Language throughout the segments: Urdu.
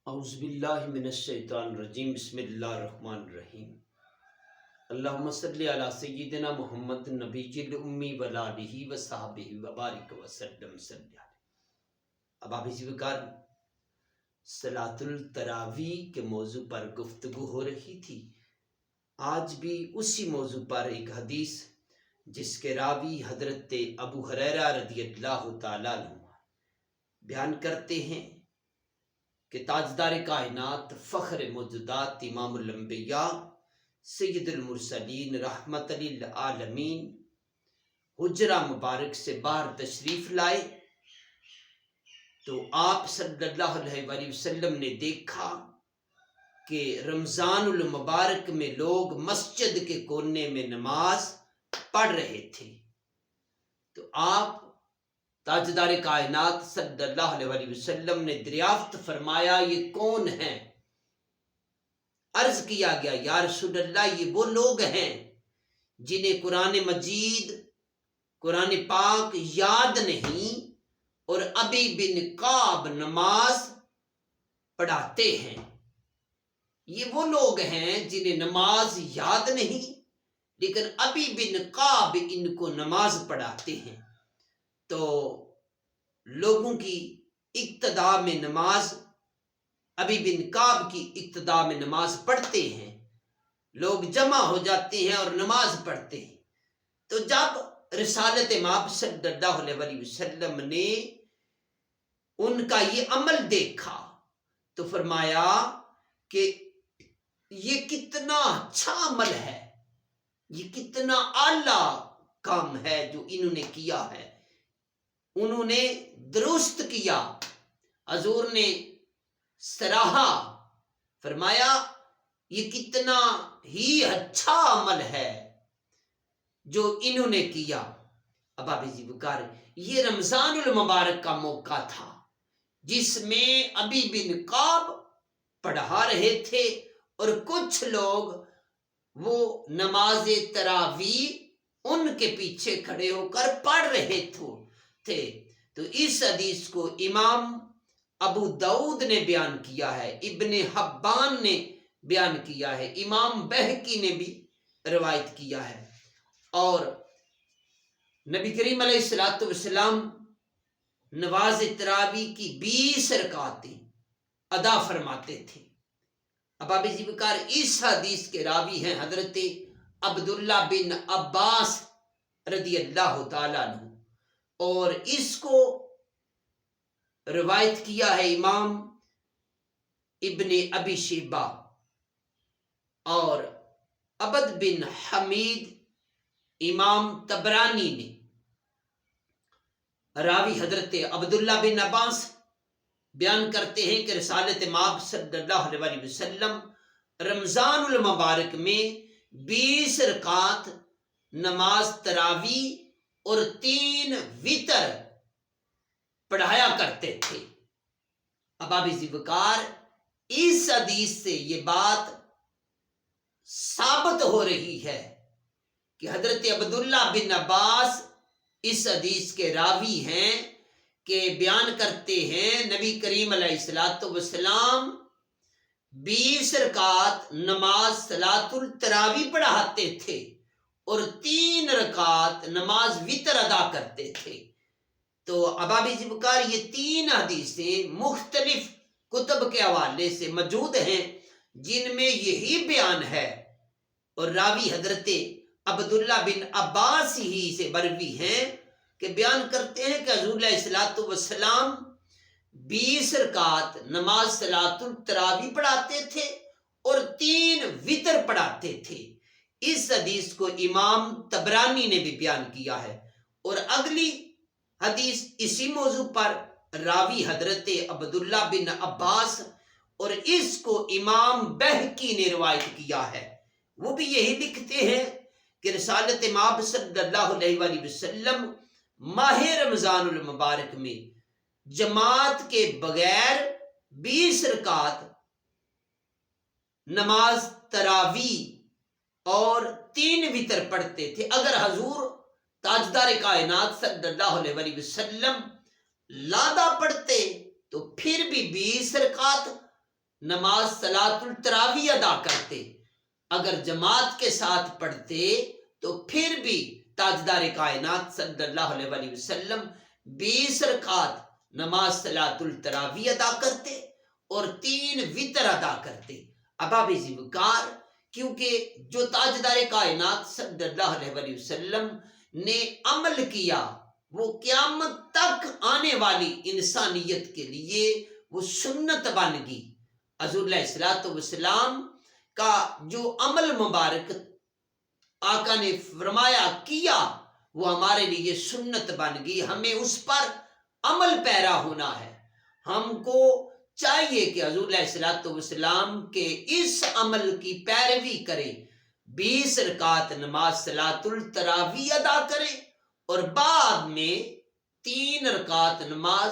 اعوذ باللہ من الشیطان الرجیم بسم اللہ الرحمن الرحیم اللہم صلی علی سیدنا محمد نبی الامی وعلی آلہ وصحبہ وبارک وسلم صلی اللہ علیہ۔ اب آپ اسی وقار صلاۃ التراویح کے موضوع پر گفتگو ہو رہی تھی۔ آج بھی اسی موضوع پر ایک حدیث جس کے راوی حضرت ابو ہریرہ رضی اللہ تعالیٰ عنہ بیان کرتے ہیں کہ تاجدار کائنات فخر موجودات امام الانبیاء سید المرسلین رحمت للعالمین حجرہ مبارک سے باہر تشریف لائے تو آپ صلی اللہ علیہ وآلہ وسلم نے دیکھا کہ رمضان المبارک میں لوگ مسجد کے کونے میں نماز پڑھ رہے تھے، تو آپ تاجدار کائنات صلی اللہ علیہ وآلہ وسلم نے دریافت فرمایا یہ کون ہیں؟ عرض کیا گیا یا رسول اللہ یہ وہ لوگ ہیں جنہیں قرآن مجید قرآن پاک یاد نہیں اور ابی بن کعب نماز پڑھاتے ہیں۔ یہ وہ لوگ ہیں جنہیں نماز یاد نہیں لیکن ابی بن کعب ان کو نماز پڑھاتے ہیں۔ تو لوگوں کی اقتداء میں نماز ابی بن کعب کی اقتداء میں نماز پڑھتے ہیں، لوگ جمع ہو جاتے ہیں اور نماز پڑھتے ہیں۔ تو جب رسالت مآب صلی اللہ علیہ وآلہ وسلم نے ان کا یہ عمل دیکھا تو فرمایا کہ یہ کتنا اچھا عمل ہے، یہ کتنا اعلیٰ کام ہے جو انہوں نے کیا ہے، انہوں نے درست کیا۔ حضور نے سراہا، فرمایا یہ کتنا ہی اچھا عمل ہے جو انہوں نے کیا۔ اب آپ اسی وقار یہ رمضان المبارک کا موقع تھا جس میں ابی بن کعب پڑھا رہے تھے اور کچھ لوگ وہ نماز تراویح ان کے پیچھے کھڑے ہو کر پڑھ رہے تھے۔ تو اس حدیث کو امام ابو داؤد نے بیان کیا ہے، ابن حبان نے بیان کیا ہے، امام بہقی نے بھی روایت کیا ہے، اور نبی کریم علیہ الصلوۃ والسلام نماز تراویح کی 20 رکعتیں ادا فرماتے تھے۔ اب آپ اسی وقار اس حدیث کے راوی ہیں حضرت عبداللہ بن عباس رضی اللہ تعالیٰ عنہ، اور اس کو روایت کیا ہے امام ابن ابی شیبہ اور عبد بن حمید امام طبرانی نے۔ راوی حضرت عبداللہ بن عباس بیان کرتے ہیں کہ رسالت مآب صلی اللہ علیہ وآلہ وسلم رمضان المبارک میں 20 رکعت نماز تراویح اور 3 وتر پڑھایا کرتے تھے۔ اب آپ اسی وقار اس حدیث سے یہ بات ثابت ہو رہی ہے کہ حضرت عبداللہ بن عباس اس حدیث کے راوی ہیں کہ بیان کرتے ہیں نبی کریم علیہ الصلوۃ والسلام 20 رکعت نماز صلاۃ التراویح پڑھاتے تھے اور 3 رکعت نماز وتر ادا کرتے تھے۔ تو اب آپ اسی وقار یہ 3 حدیثیں مختلف کتب کے حوالے سے موجود ہیں جن میں یہی بیان ہے، اور راوی حضرت عبداللہ بن عباس ہی سے بروی ہیں کہ بیان کرتے ہیں کہ حضور علیہ الصلوۃ والسلام 20 رکعت نماز صلاۃ التراویح پڑھاتے تھے اور 3 وتر پڑھاتے تھے۔ اس حدیث کو امام طبرانی نے بھی بیان کیا ہے، اور اگلی حدیث اسی موضوع پر راوی حضرت عبداللہ بن عباس اور اس کو امام بہقی نے روایت کیا ہے۔ وہ بھی یہی لکھتے ہیں کہ رسالت مآب صلی اللہ علیہ وآلہ وسلم ماہ رمضان المبارک میں جماعت کے بغیر 20 رکعت نماز تراویح اور 3 وتر پڑھتے تھے۔ اگر حضور تاجدار کائنات صلی اللہ علیہ وآلہ وسلم لادہ پڑھتے تو پھر بھی 20 رکعت نماز صلاۃ التراویح ادا کرتے، اگر جماعت کے ساتھ پڑھتے تو پھر بھی تاجدار کائنات صلی اللہ علیہ وآلہ وسلم 20 رکعت نماز صلاۃ التراویح ادا کرتے اور 3 وتر ادا کرتے۔ احباب ذوالفقار، کیونکہ جو تاجدار کائنات صلی اللہ علیہ وآلہ وسلم نے عمل کیا وہ قیامت تک آنے والی انسانیت کے لیے وہ سنت بن گئی۔ حضور علیہ الصلوۃ والسلام کا جو عمل مبارک آقا نے فرمایا کیا وہ ہمارے لیے سنت بن گئی، ہمیں اس پر عمل پیرا ہونا ہے۔ ہم کو چاہیے کہ حضور علیہ الصلوۃ والسلام کے اس عمل کی پیروی کریں، 20 رکعت نماز صلاۃ التراویح ادا کریں اور بعد میں 3 رکعت نماز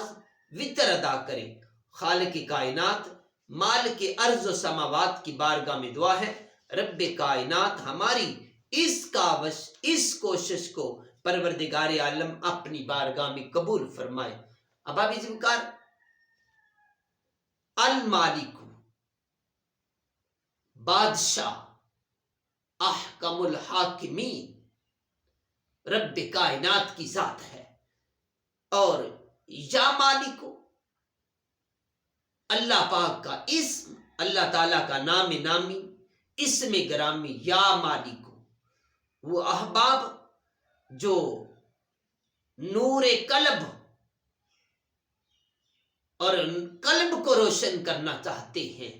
وتر ادا کریں۔ خالق کائنات مالک ارض و سماوات کی بارگاہ میں دعا ہے، رب کائنات ہماری اس کوشش کو پروردگار عالم اپنی بارگاہ میں قبول فرمائے۔ احباب ذوالفقار، المالک بادشاہ احکم الحاکمین رب کائنات کی ذات ہے، اور یا مالک اللہ پاک کا اسم، اللہ تعالیٰ کا نام نامی، اسم گرامی یا مالک، وہ احباب جو نور قلب اور قلب کو روشن کرنا چاہتے ہیں،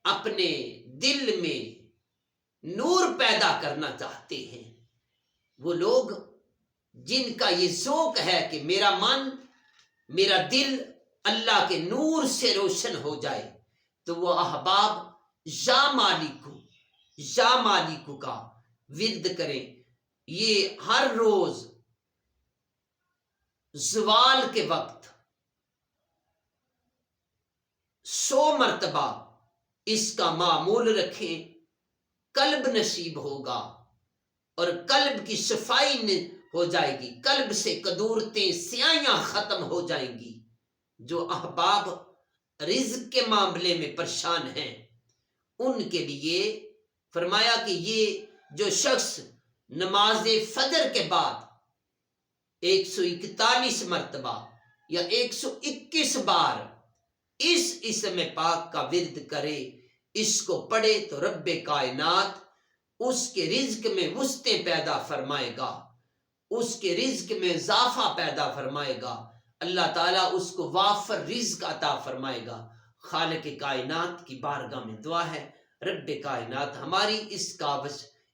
اپنے دل میں نور پیدا کرنا چاہتے ہیں، وہ لوگ جن کا یہ ذوق ہے کہ میرا من، میرا دل اللہ کے نور سے روشن ہو جائے، تو وہ احباب یا مالک کا ورد کریں۔ یہ ہر روز زوال کے وقت 100 مرتبہ اس کا معمول رکھیں، قلب نصیب ہوگا اور قلب کی صفائی ہو جائے گی، قلب سے قدورتیں سیاہیاں ختم ہو جائیں گی۔ جو احباب رزق کے معاملے میں پریشان ہیں ان کے لیے فرمایا کہ یہ جو شخص نماز فجر کے بعد 141 مرتبہ یا 121 بار اس اسم پاک کا ورد کرے، اس کو پڑھے، تو رب کائنات اس کے رزق میں وسعتیں پیدا فرمائے گا، اس کے رزق میں اضافہ پیدا فرمائے گا، اللہ تعالیٰ اس کو وافر رزق عطا فرمائے گا۔ خالق کائنات کی بارگاہ میں دعا ہے، رب کائنات ہماری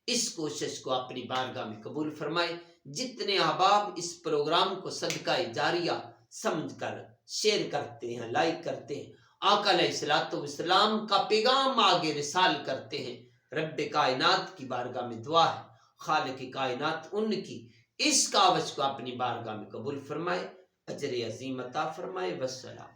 اس کوشش کو اپنی بارگاہ میں قبول فرمائے۔ جتنے احباب اس پروگرام کو صدقہ جاریہ سمجھ کر شیئر کرتے ہیں، لائک کرتے ہیں، آقا علیہ الصلوۃ والسلام کا پیغام آگے رسال کرتے ہیں، رب کائنات کی بارگاہ میں دعا ہے خالق کائنات ان کی اس کاوش کو اپنی بارگاہ میں قبول فرمائے، اجر عظیم عطا فرمائے۔ والسلام۔